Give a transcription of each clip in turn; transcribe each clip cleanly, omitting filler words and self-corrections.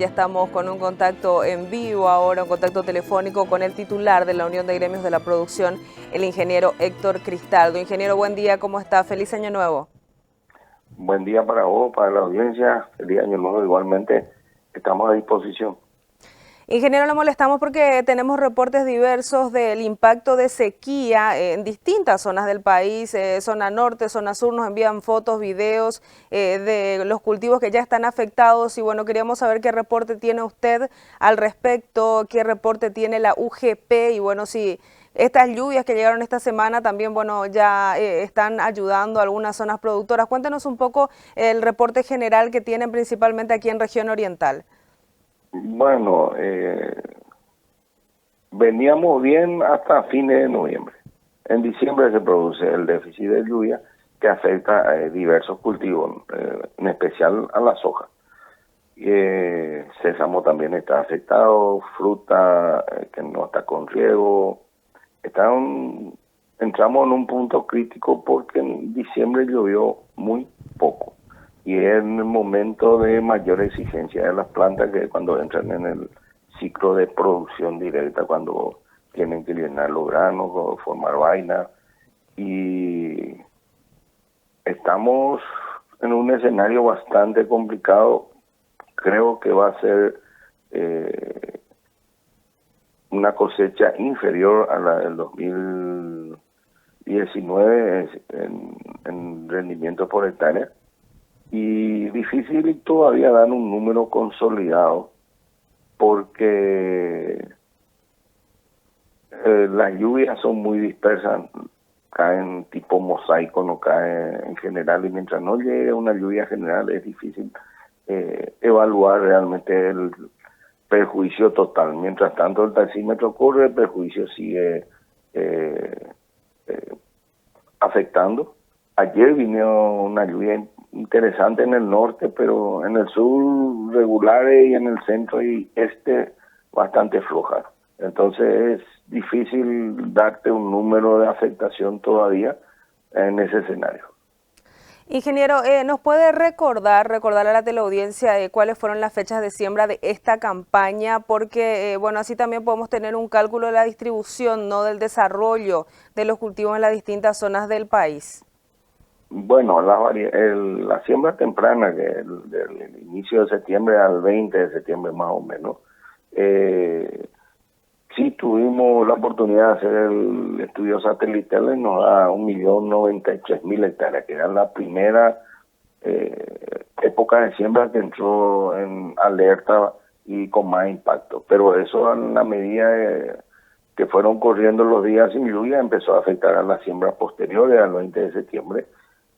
Ya estamos con un contacto en vivo ahora, un contacto telefónico con el titular de la Unión de Gremios de la Producción, el ingeniero Héctor Cristaldo. Ingeniero, buen día, ¿cómo está? Feliz año nuevo. Buen día para vos, para la audiencia. Feliz año nuevo igualmente. Estamos a disposición. Ingeniero, le molestamos porque tenemos reportes diversos del impacto de sequía en distintas zonas del país, zona norte, zona sur, nos envían fotos, videos de los cultivos que ya están afectados y bueno, queríamos saber qué reporte tiene usted al respecto, qué reporte tiene la UGP y bueno, si estas lluvias que llegaron esta semana también, bueno, ya están ayudando a algunas zonas productoras. Cuéntenos un poco el reporte general que tienen principalmente aquí en región oriental. Bueno, veníamos bien hasta fines de noviembre. En diciembre se produce el déficit de lluvia que afecta a diversos cultivos, en especial a la soja. Sésamo también está afectado, fruta que no está con riego. Entramos en un punto crítico porque en diciembre llovió muy poco. Y es en el momento de mayor exigencia de las plantas que cuando entran en el ciclo de producción directa, cuando tienen que llenar los granos o formar vaina. Y estamos en un escenario bastante complicado. Creo que va a ser una cosecha inferior a la del 2019 en rendimiento por hectárea. Y difícil todavía dar un número consolidado porque las lluvias son muy dispersas, caen tipo mosaico, no caen en general, y mientras no llegue una lluvia general es difícil evaluar realmente el perjuicio total. Mientras tanto el taxímetro corre, el perjuicio sigue afectando. Ayer vino una lluvia interesante en el norte, pero en el sur regulares y en el centro y este bastante floja. Entonces es difícil darte un número de afectación todavía en ese escenario. Ingeniero, ¿nos puede recordar a la teleaudiencia cuáles fueron las fechas de siembra de esta campaña? Porque, bueno, así también podemos tener un cálculo de la distribución, no del desarrollo de los cultivos en las distintas zonas del país. Bueno, la siembra temprana, que del inicio de septiembre al 20 de septiembre más o menos, sí tuvimos la oportunidad de hacer el estudio satelital y nos da 1.093.000 hectáreas, que era la primera época de siembra que entró en alerta y con más impacto. Pero eso en la medida que fueron corriendo los días sin lluvia empezó a afectar a las siembras posteriores al 20 de septiembre.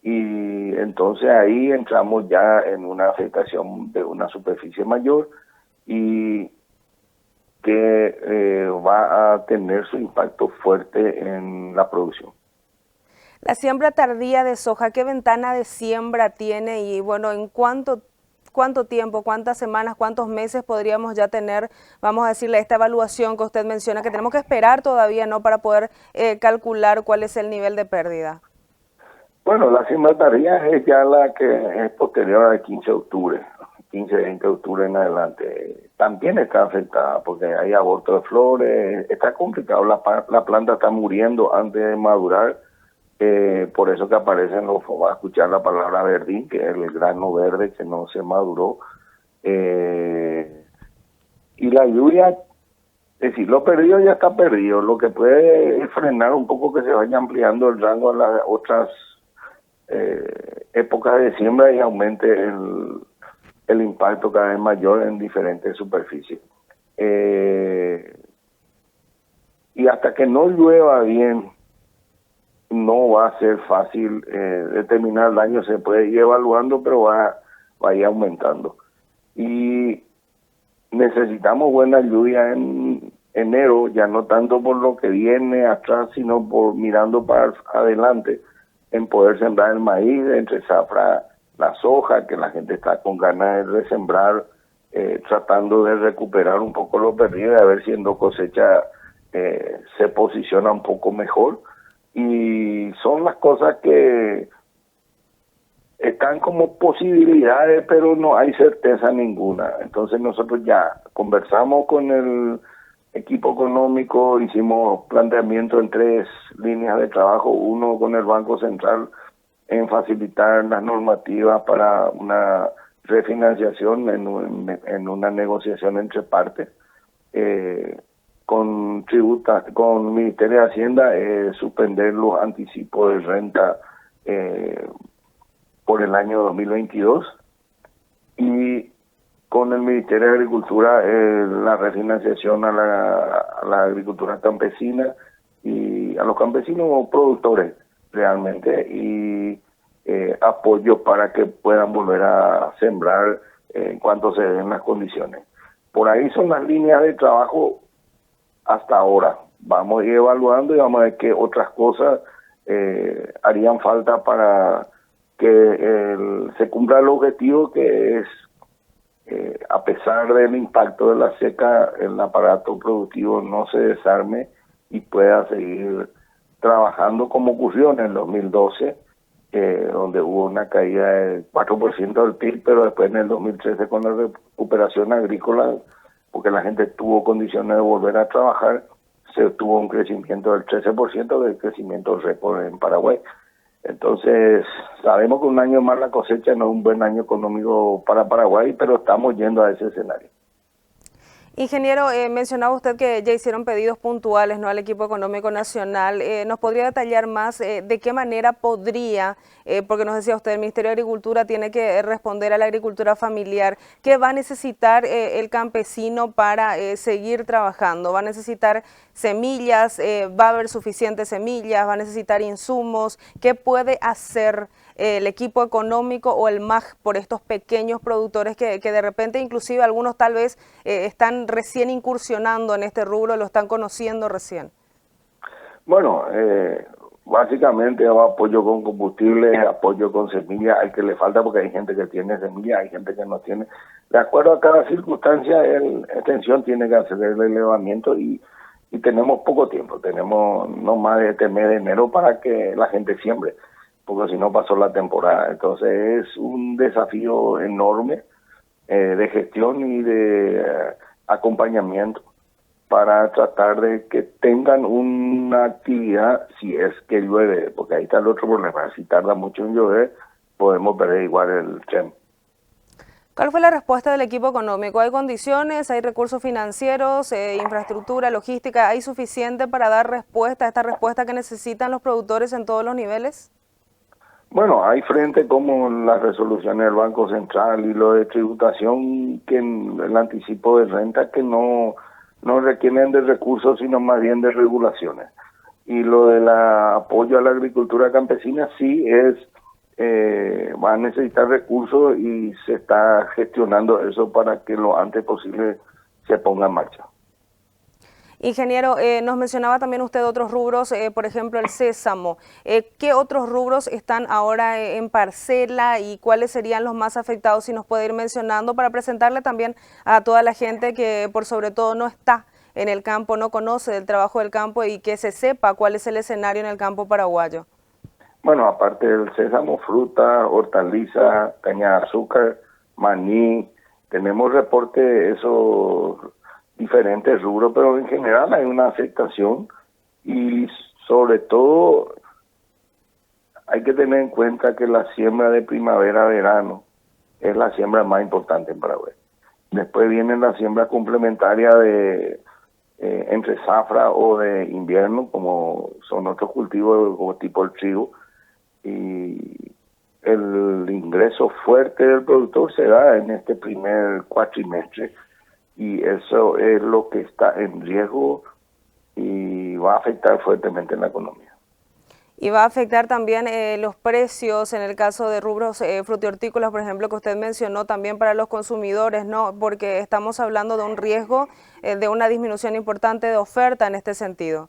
Y entonces ahí entramos ya en una afectación de una superficie mayor y que va a tener su impacto fuerte en la producción. La siembra tardía de soja, ¿qué ventana de siembra tiene? Y bueno, ¿en cuánto tiempo, cuántas semanas, cuántos meses podríamos ya tener, vamos a decirle, esta evaluación que usted menciona, que tenemos que esperar todavía, ¿no?, para poder calcular cuál es el nivel de pérdida? Bueno, la siembra tardía es ya la que es posterior al 15 de octubre, 15-20 de octubre en adelante. También está afectada porque hay aborto de flores, está complicado, la planta está muriendo antes de madurar, por eso que aparecen va a escuchar la palabra verdín, que es el grano verde que no se maduró. Y la lluvia, es decir, lo perdido ya está perdido, lo que puede es frenar un poco que se vaya ampliando el rango a las otras épocas de siembra y aumente el impacto cada vez mayor en diferentes superficies. Y hasta que no llueva bien, no va a ser fácil determinar el daño. Se puede ir evaluando, pero va a ir aumentando. Y necesitamos buena lluvia en enero, ya no tanto por lo que viene atrás, sino por mirando para adelante, en poder sembrar el maíz, entre zafra, la soja, que la gente está con ganas de resembrar, tratando de recuperar un poco lo perdido y a ver si en cosecha se posiciona un poco mejor. Y son las cosas que están como posibilidades, pero no hay certeza ninguna. Entonces nosotros ya conversamos con el equipo económico, hicimos planteamiento en 3 líneas de trabajo, uno con el Banco Central en facilitar las normativas para una refinanciación en una negociación entre partes, con Ministerio de Hacienda, suspender los anticipos de renta por el año 2022, y con el Ministerio de Agricultura la refinanciación a la agricultura campesina y a los campesinos productores realmente, y apoyo para que puedan volver a sembrar en cuanto se den las condiciones. Por ahí son las líneas de trabajo hasta ahora. Vamos a ir evaluando y vamos a ver qué otras cosas harían falta para que se cumpla el objetivo, que es, a pesar del impacto de la seca, el aparato productivo no se desarme y pueda seguir trabajando como ocurrió en el 2012, donde hubo una caída del 4% del PIB, pero después en el 2013, con la recuperación agrícola, porque la gente tuvo condiciones de volver a trabajar, se tuvo un crecimiento del 13%, del crecimiento récord en Paraguay. Entonces, sabemos que un año más la cosecha no es un buen año económico para Paraguay, pero estamos yendo a ese escenario. Ingeniero, mencionaba usted que ya hicieron pedidos puntuales, ¿no?, al equipo económico nacional. ¿Nos podría detallar más de qué manera podría, porque nos decía usted, el Ministerio de Agricultura tiene que responder a la agricultura familiar, qué va a necesitar el campesino para seguir trabajando? ¿Va a necesitar semillas? ¿Va a haber suficientes semillas? ¿Va a necesitar insumos? ¿Qué puede hacer el equipo económico o el MAG por estos pequeños productores que de repente, inclusive algunos tal vez están recién incursionando en este rubro, lo están conociendo recién? Bueno, básicamente apoyo con combustible, apoyo con semillas, al que le falta, porque hay gente que tiene semillas, hay gente que no tiene. De acuerdo a cada circunstancia, extensión tiene que hacer el elevamiento, y tenemos poco tiempo, tenemos no más de este mes de enero para que la gente siembre, porque si no pasó la temporada. Entonces es un desafío enorme de gestión y de acompañamiento para tratar de que tengan una actividad si es que llueve, porque ahí está el otro problema: si tarda mucho en llover, podemos perder igual el tren. ¿Cuál fue la respuesta del equipo económico? ¿Hay condiciones, hay recursos financieros, infraestructura, logística? ¿Hay suficiente para dar respuesta a esta respuesta que necesitan los productores en todos los niveles? Bueno, hay frente como las resoluciones del Banco Central y lo de tributación, que el anticipo de renta, que no requieren de recursos, sino más bien de regulaciones. Y lo del apoyo a la agricultura campesina sí va a necesitar recursos, y se está gestionando eso para que lo antes posible se ponga en marcha. Ingeniero, nos mencionaba también usted otros rubros, por ejemplo el sésamo. ¿Qué otros rubros están ahora en parcela y cuáles serían los más afectados, si nos puede ir mencionando, para presentarle también a toda la gente que por sobre todo no está en el campo, no conoce del trabajo del campo, y que se sepa cuál es el escenario en el campo paraguayo? Bueno, aparte del sésamo, fruta, hortaliza, caña de azúcar, maní, tenemos reporte de esos diferentes rubros, pero en general hay una aceptación, y sobre todo hay que tener en cuenta que la siembra de primavera-verano es la siembra más importante en Paraguay. Después viene la siembra complementaria de entre zafra o de invierno, como son otros cultivos como tipo el trigo, y el ingreso fuerte del productor se da en este primer cuatrimestre, y eso es lo que está en riesgo y va a afectar fuertemente en la economía. Y va a afectar también los precios en el caso de rubros frutihortícolas, por ejemplo, que usted mencionó, también para los consumidores, ¿no? Porque estamos hablando de un riesgo, de una disminución importante de oferta en este sentido.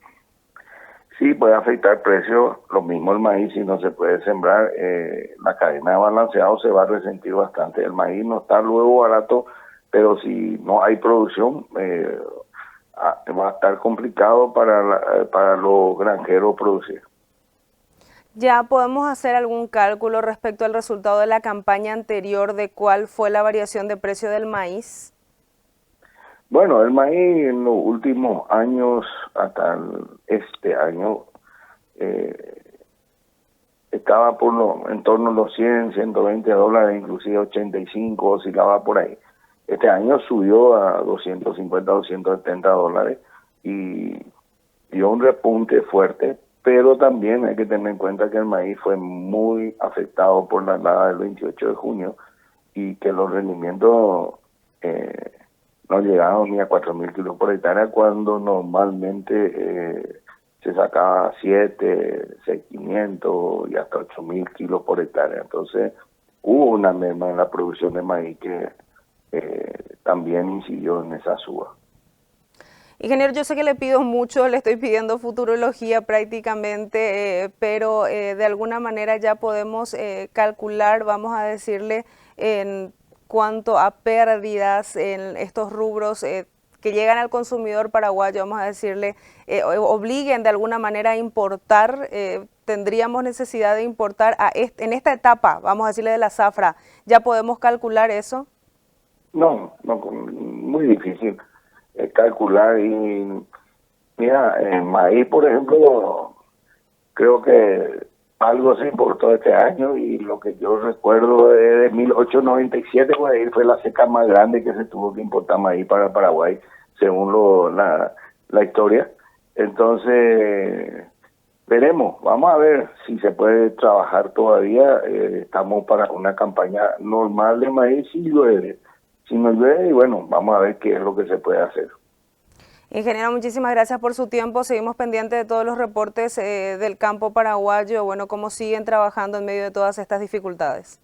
Sí, puede afectar precios, lo mismo el maíz. Si no se puede sembrar, la cadena de balanceado se va a resentir bastante. El maíz no está luego barato, pero si no hay producción, va a estar complicado para los granjeros producir. ¿Ya podemos hacer algún cálculo respecto al resultado de la campaña anterior de cuál fue la variación de precio del maíz? Bueno, el maíz en los últimos años, hasta este año, eh, estaba en torno a los 100, $120, inclusive 85, oscilaba por ahí. Este año subió a 250, $270 y dio un repunte fuerte, pero también hay que tener en cuenta que el maíz fue muy afectado por la helada del 28 de junio y que los rendimientos no llegaron ni a 4.000 kilos por hectárea cuando normalmente se sacaba 7, 6.500 y hasta 8.000 kilos por hectárea. Entonces hubo una merma en la producción de maíz que también incidió en esa suba. Ingeniero, yo sé que le pido mucho, le estoy pidiendo futurología prácticamente, pero de alguna manera ya podemos calcular, vamos a decirle, en cuanto a pérdidas en estos rubros que llegan al consumidor paraguayo, vamos a decirle, obliguen de alguna manera a importar, tendríamos necesidad de importar en esta etapa, vamos a decirle de la zafra, ¿ya podemos calcular eso? No, no, muy difícil calcular. Y mira, en maíz, por ejemplo, creo que algo se importó este año y lo que yo recuerdo es de 1897, pues ahí fue la seca más grande que se tuvo que importar maíz para Paraguay, según la historia. Entonces, veremos, vamos a ver si se puede trabajar todavía. Estamos para una campaña normal de maíz si llueve. Si no llueve, y bueno, vamos a ver qué es lo que se puede hacer. Ingeniero, muchísimas gracias por su tiempo. Seguimos pendientes de todos los reportes del campo paraguayo, bueno, cómo siguen trabajando en medio de todas estas dificultades.